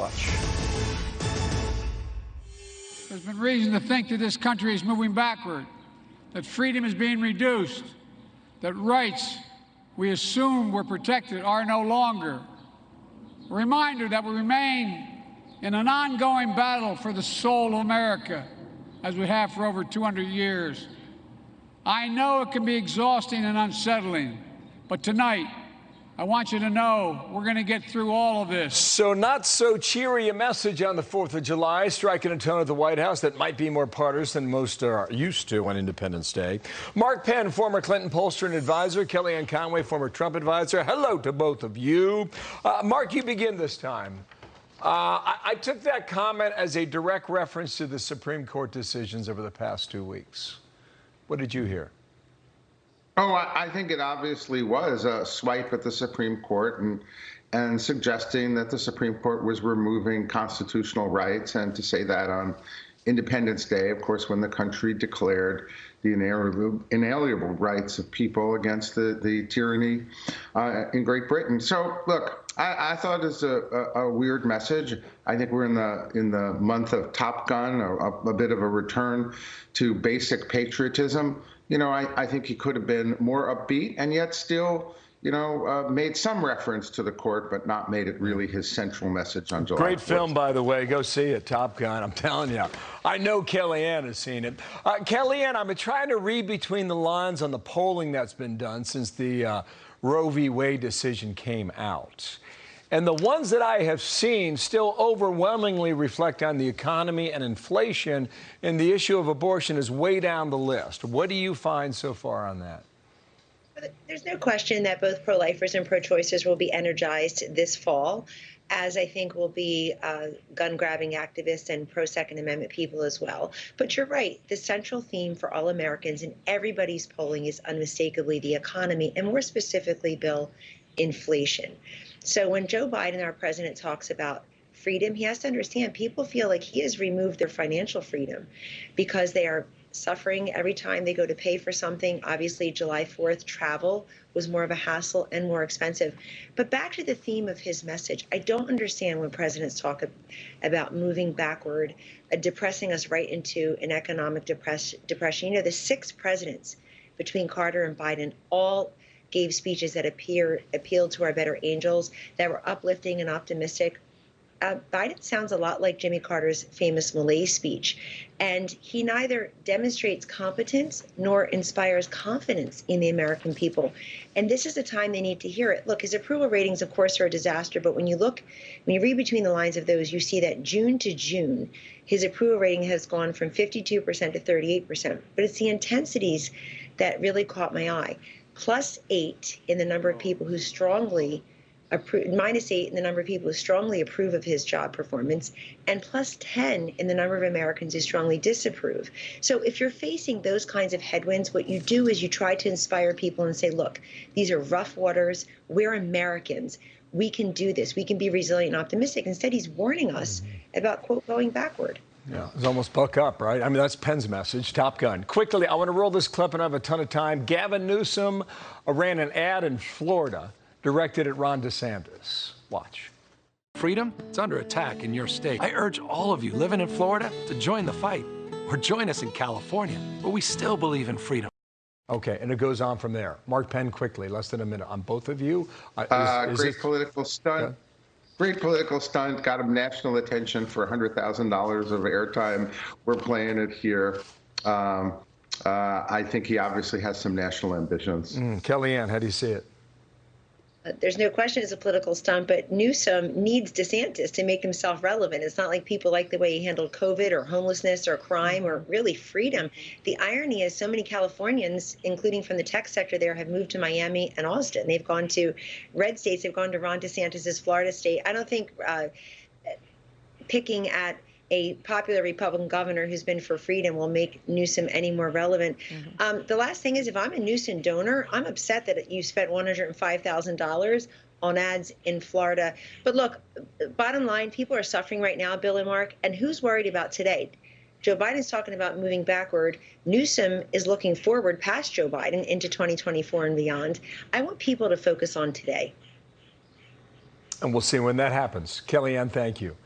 Watch. There's been reason to think that this country is moving backward, that freedom is being reduced, that rights we assumed were protected are no longer. A reminder that we remain in an ongoing battle for the soul of America, as we have for over 200 years. I know it can be exhausting and unsettling, but tonight, I want you to know we're going to get through all of this. So not so cheery a message on the 4th of July, striking a tone at the White House that might be more partisan than most are used to on Independence Day. Mark Penn, former Clinton pollster and advisor. Kellyanne Conway, former Trump advisor. Hello to both of you. Mark, you begin this time. I took that comment as a direct reference to the Supreme Court decisions over the past 2 weeks. What did you hear? Oh, I think it obviously was a swipe at the Supreme Court and suggesting that the Supreme Court was removing constitutional rights, and to say that on Independence Day, of course, when the country declared the inalienable rights of people against the tyranny in Great Britain. So, look, I thought it was a weird message. I think we're in the month of Top Gun, a bit of a return to basic patriotism. You know, I think he could have been more upbeat and yet still, you know, made some reference to the court, but not made it really his central message on July 4th. Great film, by the way. Go see it, Top Gun. I'm telling you. I know Kellyanne has seen it. Kellyanne, I'm trying to read between the lines on the polling that's been done since the Roe v. Wade decision came out. And the ones that I have seen still overwhelmingly reflect on the economy and inflation, and the issue of abortion is way down the list. What do you find so far on that? There's no question that both pro-lifers and pro-choicers will be energized this fall, as I think will be gun-grabbing activists and pro-Second Amendment people as well. But you're right. The central theme for all Americans in everybody's polling is unmistakably the economy, and more specifically, Bill, inflation. So when Joe Biden, our president, talks about freedom, he has to understand people feel like he has removed their financial freedom because they are suffering every time they go to pay for something. Obviously, July 4th, travel was more of a hassle and more expensive. But back to the theme of his message, I don't understand when presidents talk about moving backward, depressing us right into an economic depression. You know, the 6 presidents between Carter and Biden all gave speeches that appealed to our better angels, that were uplifting and optimistic. Biden sounds a lot like Jimmy Carter's famous Malaise speech, and he neither demonstrates competence nor inspires confidence in the American people. And this is the time they need to hear it. Look, his approval ratings, of course, are a disaster, but when you read between the lines of those, you see that June to June, his approval rating has gone from 52% to 38%. But it's the intensities that really caught my eye. +8 in the number of people who strongly approve, -8 in the number of people who strongly approve of his job performance, and +10 in the number of Americans who strongly disapprove. So if you're facing those kinds of headwinds, what you do is you try to inspire people and say, look, these are rough waters. We're Americans. We can do this. We can be resilient and optimistic. Instead, he's warning us about, quote, going backward. Yeah, it's almost buck up, right? I mean, that's Penn's message, Top Gun. Quickly, I want to roll this clip and I have a ton of time. Gavin Newsom ran an ad in Florida directed at Ron DeSantis. Watch. Freedom, it's under attack in your state. I urge all of you living in Florida to join the fight, or join us in California, where we still believe in freedom. Okay, and it goes on from there. Mark Penn, quickly, less than a minute on both of you. Great political stunt. Great political stunt, got him national attention for $100,000 of airtime. We're playing it here. I think he obviously has some national ambitions. Kellyanne, how do you see it? There's no question it's a political stunt, but Newsom needs DeSantis to make himself relevant. It's not like people like the way he handled COVID or homelessness or crime or really freedom. The irony is so many Californians, including from the tech sector there, have moved to Miami and Austin. They've gone to red states. They've gone to Ron DeSantis's Florida state. I don't think picking at a popular Republican governor who's been for freedom will make Newsom any more relevant. The last thing is, if I'm a Newsom donor, I'm upset that you spent $105,000 on ads in Florida. But look, bottom line, people are suffering right now, Bill and Mark, and who's worried about today? Joe Biden's talking about moving backward. Newsom is looking forward past Joe Biden into 2024 and beyond. I want people to focus on today. And we'll see when that happens. Kellyanne, thank you.